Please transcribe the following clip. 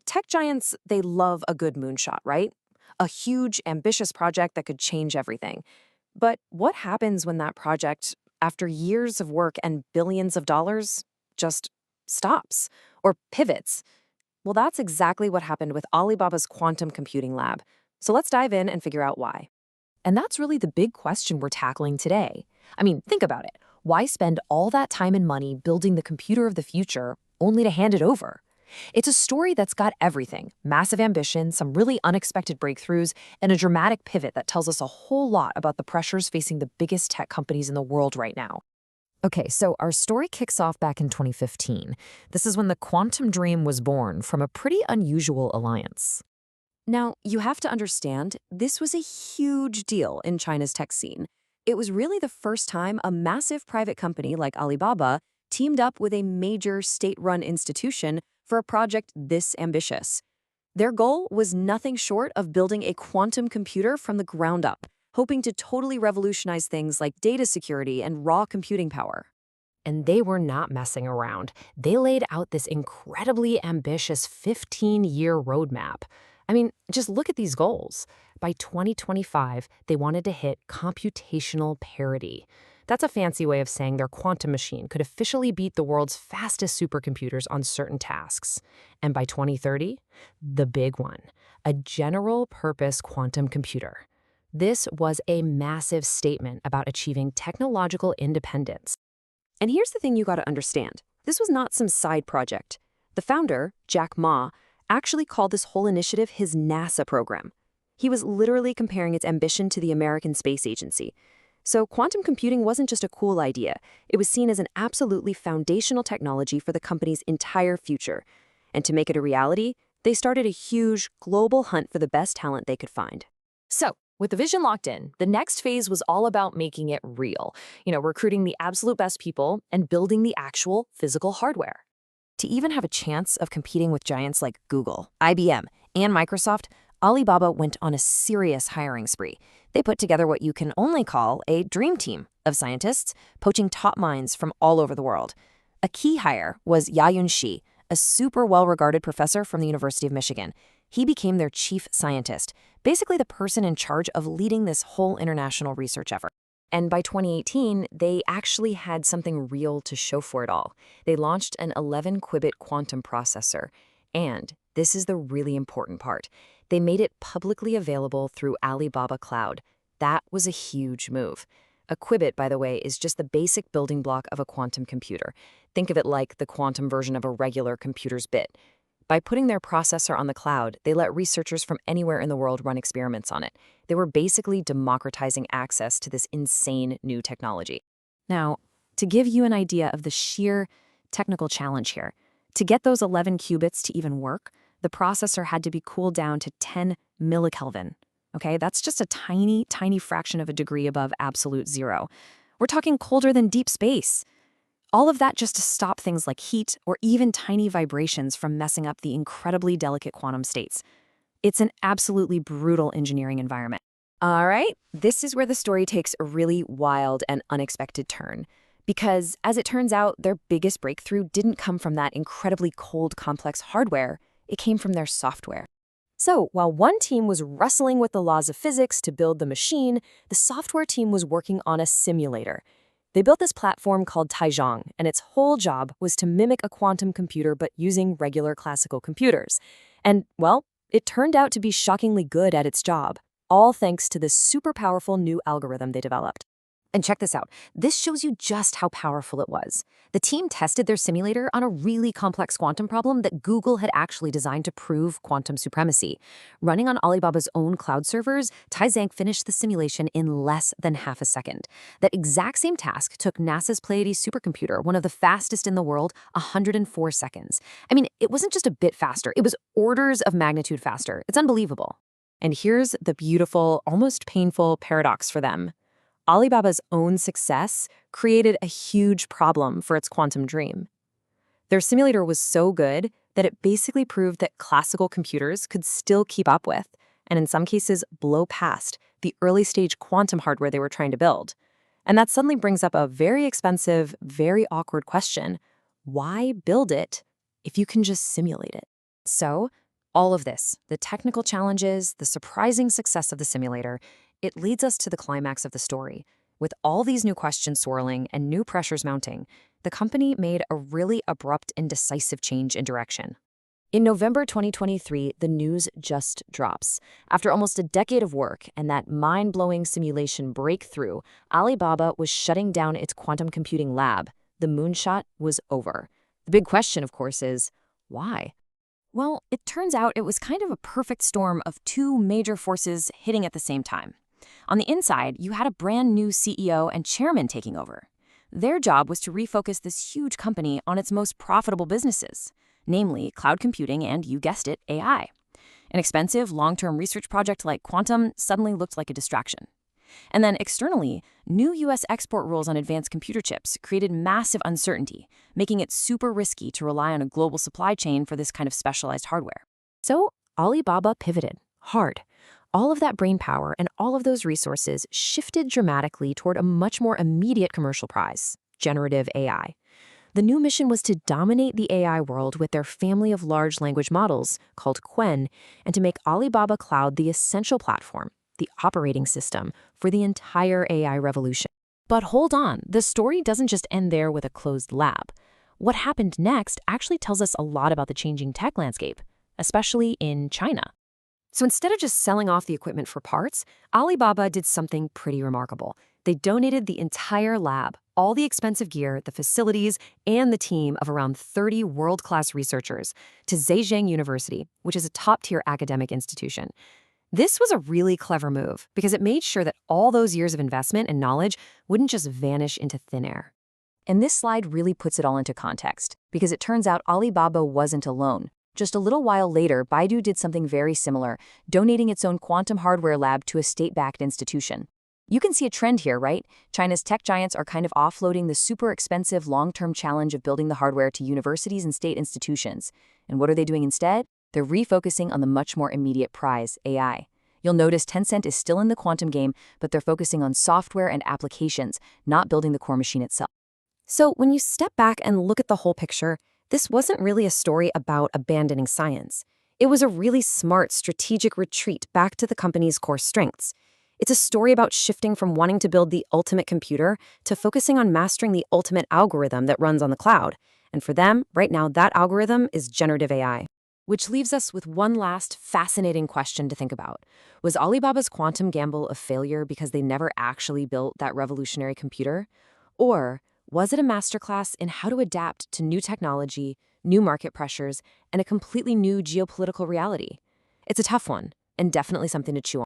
Tech giants, they love a good moonshot, right? A huge, ambitious project that could change everything. But what happens when that project, after years of work and billions of dollars, just stops or pivots? Well, that's exactly what happened with Alibaba's quantum computing lab. So let's dive in and figure out why. And that's really the big question we're tackling today. I mean, think about it. Why spend all that time and money building the computer of the future only to hand it over? It's a story that's got everything: massive ambition, some really unexpected breakthroughs, and a dramatic pivot that tells us a whole lot about the pressures facing the biggest tech companies in the world right now. Okay, so our story kicks off back in 2015. This is when the quantum dream was born from a pretty unusual alliance. Now, you have to understand, this was a huge deal in China's tech scene. It was really the first time a massive private company like Alibaba teamed up with a major state-run institution for a project this ambitious. Their goal was nothing short of building a quantum computer from the ground up, hoping to totally revolutionize things like data security and raw computing power. And they were not messing around. They laid out this incredibly ambitious 15-year roadmap. I mean, just look at these goals. By 2025, they wanted to hit computational parity. That's a fancy way of saying their quantum machine could officially beat the world's fastest supercomputers on certain tasks. And by 2030, the big one, a general-purpose quantum computer. This was a massive statement about achieving technological independence. And here's the thing you got to understand. This was not some side project. The founder, Jack Ma, actually called this whole initiative his NASA program. He was literally comparing its ambition to the American Space Agency. So quantum computing wasn't just a cool idea. It was seen as an absolutely foundational technology for the company's entire future. And to make it a reality, they started a huge, global hunt for the best talent they could find. So, with the vision locked in, the next phase was all about making it real. Recruiting the absolute best people and building the actual physical hardware. To even have a chance of competing with giants like Google, IBM, and Microsoft, Alibaba went on a serious hiring spree. They put together what you can only call a dream team of scientists, poaching top minds from all over the world. A key hire was Yayun Shi, a super well-regarded professor from the University of Michigan. He became their chief scientist, basically the person in charge of leading this whole international research effort. And by 2018, they actually had something real to show for it all. They launched an 11-qubit quantum processor. And this is the really important part. They made it publicly available through Alibaba Cloud. That was a huge move. A qubit, by the way, is just the basic building block of a quantum computer. Think of it like the quantum version of a regular computer's bit. By putting their processor on the cloud, they let researchers from anywhere in the world run experiments on it. They were basically democratizing access to this insane new technology. Now, to give you an idea of the sheer technical challenge here, to get those 11 qubits to even work, the processor had to be cooled down to 10 millikelvin. Okay, that's just a tiny, tiny fraction of a degree above absolute zero. We're talking colder than deep space. All of that just to stop things like heat or even tiny vibrations from messing up the incredibly delicate quantum states. It's an absolutely brutal engineering environment. All right, this is where the story takes a really wild and unexpected turn. Because, as it turns out, their biggest breakthrough didn't come from that incredibly cold, complex hardware. It came from their software. So, while one team was wrestling with the laws of physics to build the machine, the software team was working on a simulator. They built this platform called Taizhong, and its whole job was to mimic a quantum computer but using regular classical computers. And, well, it turned out to be shockingly good at its job, all thanks to this super powerful new algorithm they developed. And check this out. This shows you just how powerful it was. The team tested their simulator on a really complex quantum problem that Google had actually designed to prove quantum supremacy. Running on Alibaba's own cloud servers, Taizhong finished the simulation in less than half a second. That exact same task took NASA's Pleiades supercomputer, one of the fastest in the world, 104 seconds. I mean, it wasn't just a bit faster, it was orders of magnitude faster. It's unbelievable. And here's the beautiful, almost painful paradox for them. Alibaba's own success created a huge problem for its quantum dream. Their simulator was so good that it basically proved that classical computers could still keep up with, and in some cases blow past, the early-stage quantum hardware they were trying to build. And that suddenly brings up a very expensive, very awkward question. Why build it if you can just simulate it? So, all of this, the technical challenges, the surprising success of the simulator, it leads us to the climax of the story. With all these new questions swirling and new pressures mounting, the company made a really abrupt and decisive change in direction. In November 2023, the news just drops. After almost a decade of work and that mind-blowing simulation breakthrough, Alibaba was shutting down its quantum computing lab. The moonshot was over. The big question, of course, is why? Well, it turns out it was kind of a perfect storm of two major forces hitting at the same time. On the inside, you had a brand new CEO and chairman taking over. Their job was to refocus this huge company on its most profitable businesses, namely cloud computing and, you guessed it, AI. An expensive, long-term research project like quantum suddenly looked like a distraction. And then externally, new U.S. export rules on advanced computer chips created massive uncertainty, making it super risky to rely on a global supply chain for this kind of specialized hardware. So Alibaba pivoted hard. All of that brainpower and all of those resources shifted dramatically toward a much more immediate commercial prize, generative AI. The new mission was to dominate the AI world with their family of large language models, called Qwen, and to make Alibaba Cloud the essential platform, the operating system, for the entire AI revolution. But hold on, the story doesn't just end there with a closed lab. What happened next actually tells us a lot about the changing tech landscape, especially in China. So instead of just selling off the equipment for parts, Alibaba did something pretty remarkable. They donated the entire lab, all the expensive gear, the facilities, and the team of around 30 world-class researchers to Zhejiang University, which is a top-tier academic institution. This was a really clever move because it made sure that all those years of investment and knowledge wouldn't just vanish into thin air. And this slide really puts it all into context because it turns out Alibaba wasn't alone. Just a little while later, Baidu did something very similar, donating its own quantum hardware lab to a state-backed institution. You can see a trend here, right? China's tech giants are kind of offloading the super expensive long-term challenge of building the hardware to universities and state institutions. And what are they doing instead? They're refocusing on the much more immediate prize, AI. You'll notice Tencent is still in the quantum game, but they're focusing on software and applications, not building the core machine itself. So when you step back and look at the whole picture, this wasn't really a story about abandoning science. It was a really smart, strategic retreat back to the company's core strengths. It's a story about shifting from wanting to build the ultimate computer to focusing on mastering the ultimate algorithm that runs on the cloud. And for them, right now, that algorithm is generative AI. Which leaves us with one last fascinating question to think about. Was Alibaba's quantum gamble a failure because they never actually built that revolutionary computer? Or was it a masterclass in how to adapt to new technology, new market pressures, and a completely new geopolitical reality? It's a tough one, and definitely something to chew on.